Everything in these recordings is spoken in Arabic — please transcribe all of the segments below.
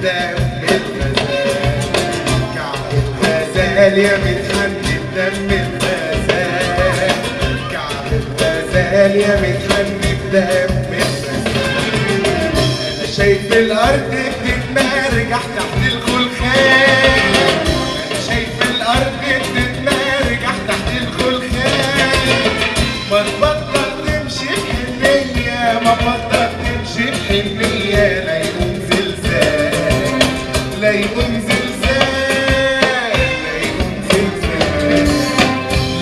بدم الغزال. كعب الغزال يا متحني بدم الغزال. كعب الغزال يا متحني بدم الغزال. انا شايف الارض بتتمرجح تحت الخلخال. انا شايف الارض بتتمرجح تحت الخلخال. ما تبطل تمشي بحنية، ما تبطل تمشي بحنية، لا يقوم زلزال، لا يقوم زلزال، لا يقوم زلزال،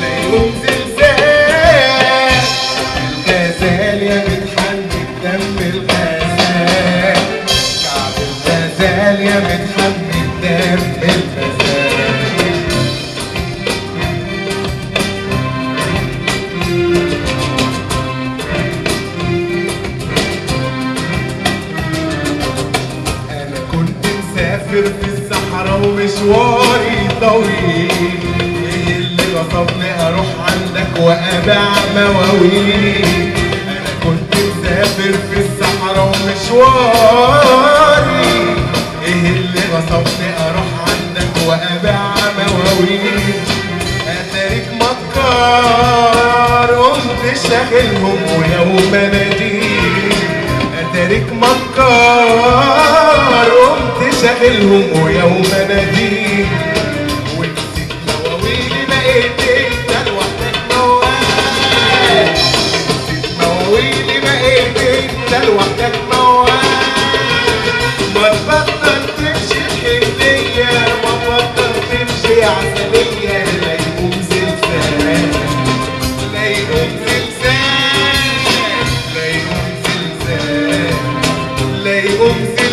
لا يقوم زلزال. الغزال يا متحني بدم الغزال. كعب الغزال يا متحني بدم الغزال. مسافر في الصحراء ومشواري طويل، ايه اللي غصبني اروح عندك وابيع مواويل. انا كنت مسافر في الصحراء ومشواري، ايه اللي غصبني اروح عندك وابيع مواويل. اتاريك مكار قمت شاغلهم ويوم اناديك. اتاريك مكار قمت شاغلهم ويوم اناديك. ونسيت مواويلي بقيت انت لوحدك موال. نسيت مواويلي بقيت انت لوحدك موال. ما تبطل تمشي بحنية، ما تبطل تمشي عسلية، لا يقوم زلزال، لا يقوم زلزال، لا يقوم زلزال، لا يقوم زلزال.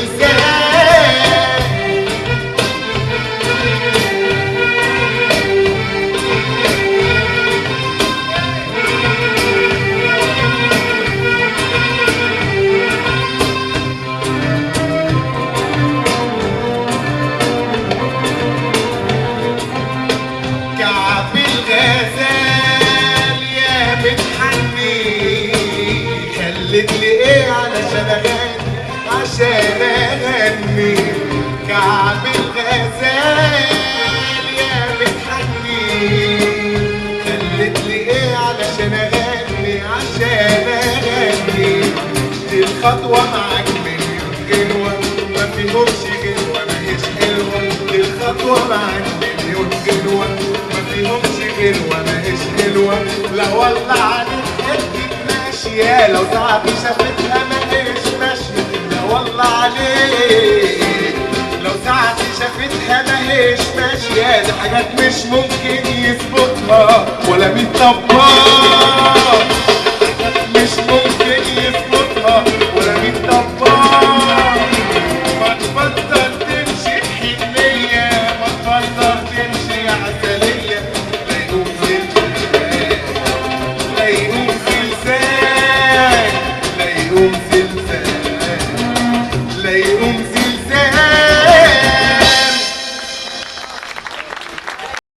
كعب الغزال يا متحني خلتلي ايه علشان اغني، عشان اغني. كعب الغزال يا متحني خلتلي ايه علشان اغني، عشان اغني. دي الخطوة معاك مليون جنوة، ما فيهمش جنوة ماهيش حلوة. دي الخطوة معاك مليون جنوة، ما فيهمش جنوة ماهيش حلوة. لا والله عليك حتة ماشية، لو صاحبي شافتها ماهيش ماشية. لا والله عليك لو ساعتي شافتها ماهيش ماشية. دي حاجات مش ممكن يظبطها ولا مين طباخ.